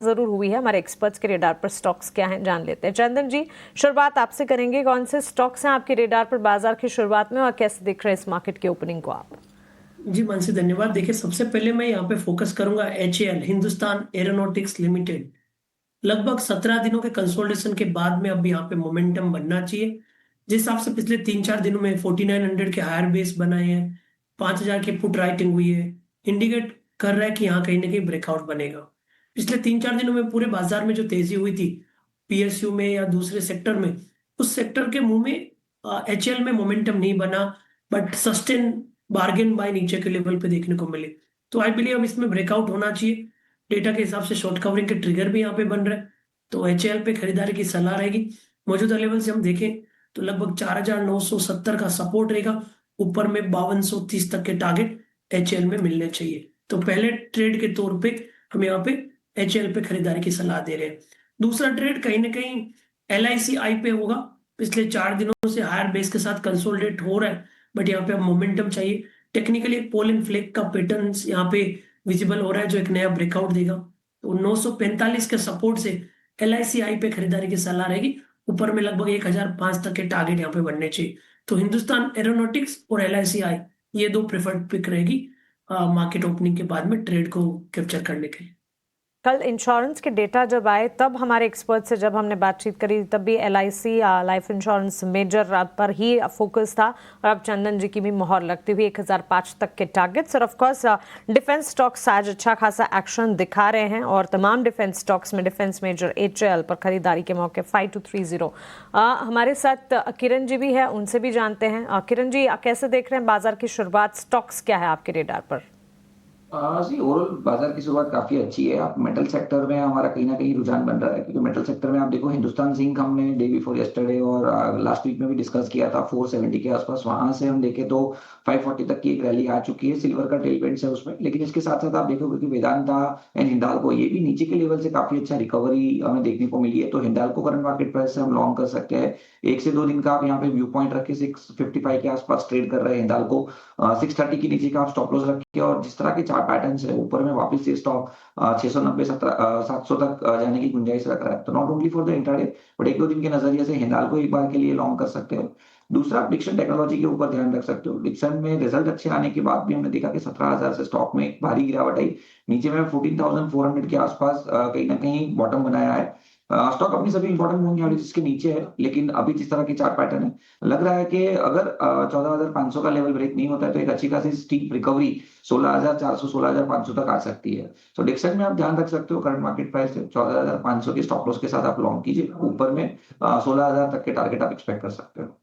जरूर हुई है। हमारे एक्सपर्ट्स के रेडार पर स्टॉक्स क्या हैं जान लेते हैं। चंदन जी, शुरुआत आपसे करेंगे। कौन से स्टॉक्स हैं आपके रेडार पर बाजार की शुरुआत में और कैसे देख रहे हैं इस मार्केट की ओपनिंग को आप? जी मानसी, धन्यवाद। देखिए, सबसे पहले मैं यहाँ पे फोकस करूंगा HAL, हिंदुस्तान एरोनॉटिक्स लिमिटेड। लगभग 17 दिनों के कंसोलिडेशन के बाद में अब यहाँ पे मोमेंटम बनना चाहिए। जिस हिसाब से पिछले 3-4 दिनों में 4900 के हायर बेस बनाए हैं, 5000 की पुट राइटिंग हुई है, इंडिकेट कर रहा है कि यहाँ कहीं ना कहीं ब्रेकआउट बनेगा। पिछले 3-4 दिनों में पूरे बाजार में जो तेजी हुई थी PSU में या दूसरे सेक्टर में, उस सेक्टर के मुंह में HL में मोमेंटम नहीं बना, बट सस्टेन बार्गेन बाय नीचे के लेवल पे देखने को मिले। तो आई बिलीव अब इसमें ब्रेकआउट होना चाहिए। डेटा के हिसाब से शॉर्ट कवरिंग के ट्रिगर भी यहाँ पे बन रहे हैं, तो HL पे खरीदारी की सलाह रहेगी। मौजूदा लेवल से हम देखें तो लगभग 4970 का सपोर्ट रहेगा। ऊपर में 5230 तक के टारगेट HL में मिलने चाहिए। तो पहले ट्रेड के तौर पे हम यहाँ पे HL पे खरीदारी की सलाह दे रहे हैं। दूसरा ट्रेड कहीं ना कहीं LICI पे होगा। पिछले 4 दिनों से हायर बेस के साथ कंसोलिडेट हो रहा है, बट यहाँ पे अब मोमेंटम चाहिए। टेक्निकली एक पोलिंग फ्लैग का पैटर्न यहाँ पे विजिबल हो रहा है, जो एक नया ब्रेकआउट देगा। तो 945 के सपोर्ट से LICI पे खरीदारी की सलाह रहेगी। ऊपर में लगभग 1005 तक के टारगेट यहाँ पे बनने चाहिए। तो हिंदुस्तान एरोनॉटिक्स और LICI, ये दो प्रेफर्ड पिक रहेगी मार्केट ओपनिंग के बाद में ट्रेड को कैप्चर करने के लिए। कल इंश्योरेंस के डेटा जब आए तब हमारे एक्सपर्ट से जब हमने बातचीत करी तब भी LIC लाइफ इंश्योरेंस मेजर पर ही फोकस था। और अब चंदन जी की भी मोहर लगती हुई 1005 तक के टारगेट्स। और ऑफकोर्स डिफेंस स्टॉक्स आज अच्छा खासा एक्शन दिखा रहे हैं और तमाम डिफेंस स्टॉक्स में डिफेंस मेजर HAL पर खरीदारी के मौके 5230। हमारे साथ किरण जी भी है, उनसे भी जानते हैं। किरण जी, कैसे देख रहे हैं बाजार की शुरुआत? स्टॉक्स क्या है आपके रेडार पर? जी, ओवरऑल बाजार की शुरुआत काफी अच्छी है। आप मेटल सेक्टर में हमारा कहीं ना कहीं रुझान बन रहा है, क्योंकि मेटल सेक्टर में आप देखो, हिंदुस्तान जिंक हमने डे बिफोर यस्टरडे और लास्ट वीक में भी डिस्कस किया था 470 के आसपास। वहां से हम देखें तो 540 तक की एक रैली आ चुकी है। सिल्वर का टेल बेंड्स है उसमें, लेकिन इसके साथ साथ आप देखोगे कि वेदांता एंड हिंडाल्को ये भी नीचे के लेवल से काफी अच्छा रिकवरी हमें देखने को मिली है। तो हिंडाल्को करंट मार्केट प्राइस से हम लॉन्ग कर सकते हैं। 1 से 2 दिन का आप यहाँ पे व्यू पॉइंट रखे 655 के आसपास ट्रेड कर रहे हैं हिंडाल्को। 630 के नीचे का आप स्टॉप लॉस रखिए, और जिस तरह के चार पैटर्न है ऊपर में वापस से स्टॉक 690 700 तक जाने की गुंजाइश रख रहा है। तो not only for the intraday, but 1-2 दिन के नजरिए से हिंडाल्को एक बार के लिए लॉन्ग कर सकते हो। दूसरा, आप डिक्सन टेक्नोलॉजी के ऊपर ध्यान रख सकते हो। डिक्सन में रिजल्ट अच्छे आने के बाद भी हमने देखा कि 17,000 से स्टॉक में एक भारी गिरावट आई। नीचे में 14,400 के आसपास कहीं ना कहीं बॉटम बनाया है। स्टॉक अपनी सभी इंपॉर्टेंट मूविंग एवरेजेस के नीचे है, लेकिन अभी जिस तरह की चार्ट पैटर्न है, लग रहा है कि अगर 14,500 का लेवल ब्रेक नहीं होता है तो एक अच्छी खासी स्टीप रिकवरी 16,400 16,500 तक आ सकती है। तो डिक्सन में आप ध्यान रख सकते हो, करंट मार्केट प्राइस 14,500 के स्टॉप लॉस के साथ आप लॉन्ग कीजिए। ऊपर में 16,000 तक के टारगेट आप एक्सपेक्ट कर सकते हो।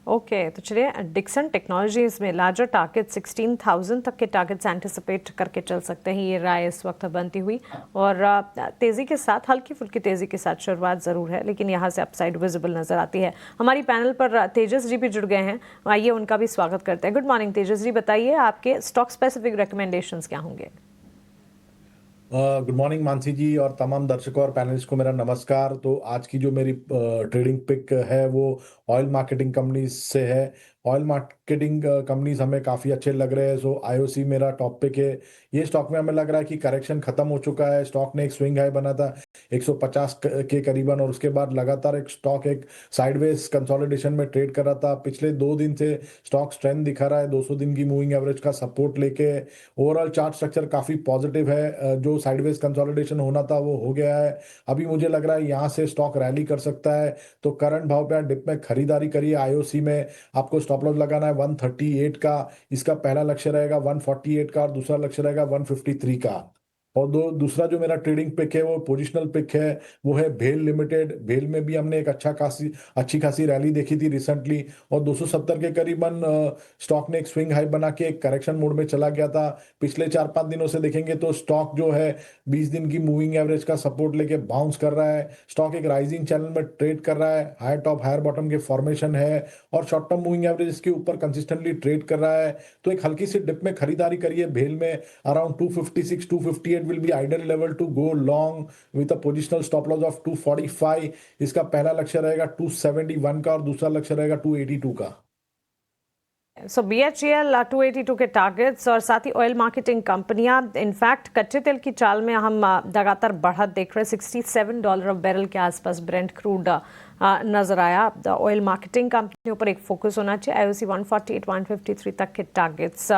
ओके, तो चलिए, डिक्सन टेक्नोलॉजीज में लार्जर टारगेट 16,000 तक के टारगेट्स एंटिसिपेट करके चल सकते हैं, ये राय इस वक्त बनती हुई। और तेज़ी के साथ, हल्की फुल्की तेज़ी के साथ शुरुआत ज़रूर है, लेकिन यहाँ से अपसाइड विजिबल नज़र आती है। हमारी पैनल पर तेजस जी भी जुड़ गए हैं, आइए उनका भी स्वागत करते हैं। गुड मॉर्निंग तेजस जी, बताइए आपके स्टॉक स्पेसिफिक रिकमेंडेशंस क्या होंगे? गुड मॉर्निंग मानसी जी, और तमाम दर्शकों और पैनलिस्ट को मेरा नमस्कार। तो आज की जो मेरी ट्रेडिंग पिक है वो ऑयल मार्केटिंग कंपनीज से है। ऑयल मार्केटिंग कंपनीज हमें काफ़ी अच्छे लग रहे हैं। सो IOC मेरा टॉप पिक है। ये स्टॉक में हमें लग रहा है कि करेक्शन खत्म हो चुका है। स्टॉक ने एक स्विंग हाई बना था 150 के करीबन, और उसके बाद लगातार स्टॉक एक साइडवेज कंसोलिडेशन में ट्रेड कर रहा था। पिछले 2 दिन से स्टॉक स्ट्रेंथ दिखा रहा है 200 दिन की मूविंग एवरेज का सपोर्ट लेके। ओवरऑल चार्ट स्ट्रक्चर काफ़ी पॉजिटिव है। जो साइडवेज कंसोलिडेशन होना था वो हो गया है। अभी मुझे लग रहा है यहाँ से स्टॉक रैली कर सकता है। तो करंट भाव पे डिप में खरीदारी करिए। IOC में आपको स्टॉप लॉस लगाना है 138 का। इसका पहला लक्ष्य रहेगा 148 का, और दूसरा लक्ष्य रहेगा 153 का। और दूसरा जो मेरा ट्रेडिंग पिक है वो पोजिशनल पिक है, वो है भेल लिमिटेड। भेल में भी हमने एक अच्छी खासी रैली देखी थी रिसेंटली, और 270 के करीबन स्टॉक ने एक स्विंग हाई बना के एक करेक्शन मोड में चला गया था। पिछले 4-5 दिनों से देखेंगे तो स्टॉक जो है 20 दिन की मूविंग एवरेज का सपोर्ट लेके बाउंस कर रहा है। स्टॉक एक राइजिंग चैनल में ट्रेड कर रहा है, हायर टॉप हायर बॉटम के फॉर्मेशन है, और शॉर्ट टर्म मूविंग एवरेज इसके ऊपर कंसिस्टेंटली ट्रेड कर रहा है। तो एक हल्की सी डिप में खरीदारी करिए भेल में। Around 256 258 will be ideal level to go long with a positional stop loss of 245। इसका पहला लक्ष्य रहेगा 271 का, और दूसरा लक्ष्य रहेगा 282 का। सो BHEL 282 के टारगेट्स और साथ ही ऑयल मार्केटिंग कंपनियां इनफैक्ट कच्चे तेल की चाल में हम लगातार बढ़त देख रहे हैं। $67 ऑफ बैरल के आसपास ब्रेंट क्रूड नजर आया। ऑयल मार्केटिंग कंपनियों पर एक फोकस होना चाहिए। IOC 148 153 तक के टारगेट्स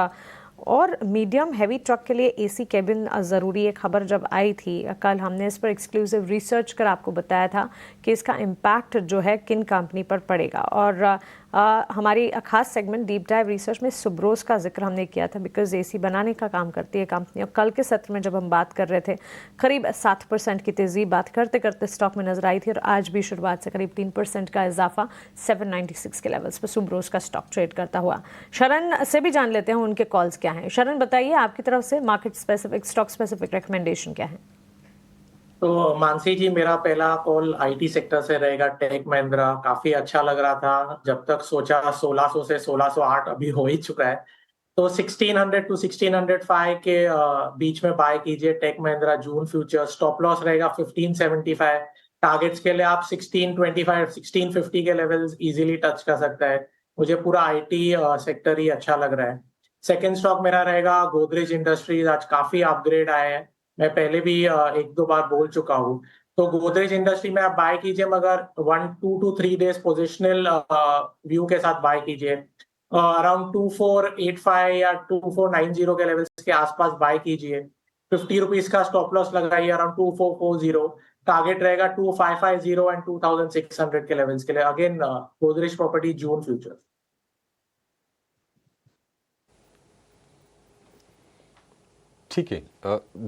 और मीडियम हैवी ट्रक के लिए AC केबिन ज़रूरी। एक खबर जब आई थी कल, हमने इस पर एक्सक्लूसिव रिसर्च कर आपको बताया था कि इसका इम्पैक्ट जो है किन कंपनी पर पड़ेगा। और हमारी खास सेगमेंट डीप डाइव रिसर्च में सुब्रोस का जिक्र हमने किया था, बिकॉज AC बनाने का काम करती है कंपनी। और कल के सत्र में जब हम बात कर रहे थे करीब 7% की तेज़ी बात करते करते स्टॉक में नजर आई थी, और आज भी शुरुआत से करीब 3% का इजाफा 796 के लेवल्स पर सुब्रोस का स्टॉक ट्रेड करता हुआ। शरण से भी जान लेते हैं उनके कॉल्स क्या हैं। शरण, बताइए आपकी तरफ से market specific, stock specific recommendation क्या है? तो मानसी जी, मेरा पहला कॉल IT सेक्टर से रहेगा। टेक महिंद्रा काफी अच्छा लग रहा था, जब तक सोचा 1600 से 1608 अभी हो ही चुका है। तो 1600 टू 1605 के बीच में बाय कीजिए टेक महिंद्रा जून फ्यूचर। स्टॉप लॉस रहेगा 1575। टारगेट्स के लिए आप 1625 1650 के लेवल्स इजीली टच कर सकता है। मुझे पूरा IT सेक्टर ही अच्छा लग रहा है। सेकेंड स्टॉक मेरा रहेगा गोदरेज इंडस्ट्रीज। आज काफी अपग्रेड आए हैं, मैं पहले भी एक दो बार बोल चुका हूँ। तो गोदरेज इंडस्ट्री में आप बाय कीजिए, मगर 1 to 3 डेज पोजिशनल व्यू के साथ बाय कीजिए। अराउंड 2485 या 2490 के लेवल्स के आसपास बाय कीजिए। 50 रुपीज का स्टॉप लॉस लगाइए अराउंड 2440। टारगेट रहेगा 2550 एंड 2600 के लेवल्स के लिए। अगेन गोदरेज प्रॉपर्टी जून फ्यूचर। ठीक है,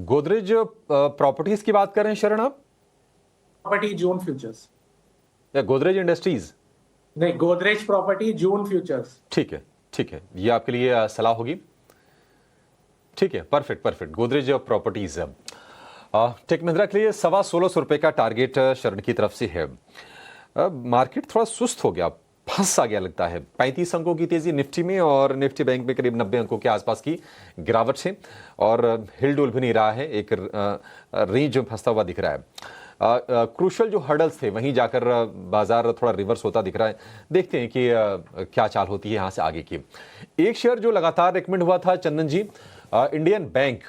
गोदरेज प्रॉपर्टीज की बात कर रहे हैं शरण आप, प्रॉपर्टी जून फ्यूचर्स? या गोदरेज इंडस्ट्रीज? नहीं, गोदरेज प्रॉपर्टी जून फ्यूचर्स। ठीक है, ठीक है, ये आपके लिए सलाह होगी। ठीक है, perfect perfect. Godrej properties tech Mahindra के लिए 1650 रुपए का टारगेट शरण की तरफ से है। मार्केट थोड़ा सुस्त हो गया, फंस आ गया लगता है। 35 अंकों की तेजी निफ्टी में, और निफ्टी बैंक में करीब 90 अंकों के आसपास की गिरावट है, और हिलडुल भी नहीं रहा है, एक रेंज में फंसता हुआ दिख रहा है। क्रूशल जो हर्डल्स थे वहीं जाकर बाजार थोड़ा रिवर्स होता दिख रहा है। देखते हैं कि क्या चाल होती है यहाँ से आगे की। एक शेयर जो लगातार रिकमेंड हुआ था चंदन जी, इंडियन बैंक,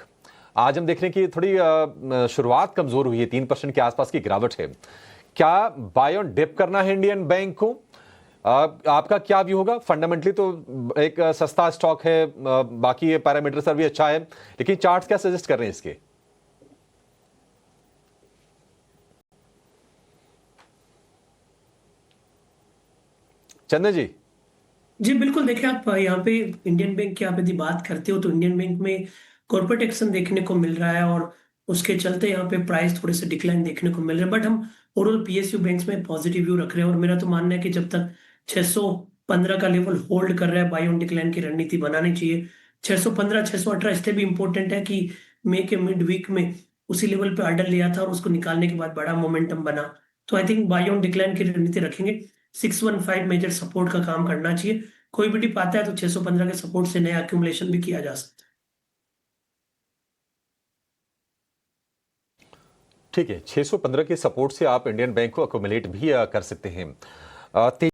आज हम देख रहे हैं कि थोड़ी शुरुआत कमजोर हुई है, 3% के आसपास की गिरावट है। क्या बाय ऑन डिप करना है इंडियन बैंक को? आपका क्या व्यू होगा? फंडामेंटली तो एक सस्ता स्टॉक है, बाकी पैरामीटर सर भी अच्छा है, लेकिन चार्ट्स क्या सजेस्ट कर रहे हैं इसके? चंदन जी। जी बिल्कुल, देखिए आप यहाँ पे इंडियन बैंक की आप यदि बात करते हो तो इंडियन बैंक में कॉर्पोरेट एक्शन देखने को मिल रहा है, और उसके चलते यहाँ पे प्राइस थोड़े से डिक्लाइन देखने को मिल रहे हैं। बट हम ओवरऑल PSU बैंक्स में पॉजिटिव व्यू रख रहे हैं, और मेरा तो मानना है कि जब तक 615 का लेवल होल्ड कर रहा है, बाय ऑन डिक्लाइन की रणनीति बनानी चाहिए। 615 618 इसलिए भी इंपॉर्टेंट है कि मई के मिड वीक में उसी लेवल पे ऑर्डर लिया था, और उसको निकालने के बाद बड़ा मोमेंटम बना। तो I think by on decline की रणनीति रखेंगे। 615 मेजर सपोर्ट का काम करना चाहिए। कोई भी डिप आता है तो 615 के सपोर्ट से नया एक्यूमुलेशन भी किया जा सकता है। ठीक है, 615 के सपोर्ट से आप इंडियन बैंक को अकोमोलेट भी कर सकते हैं।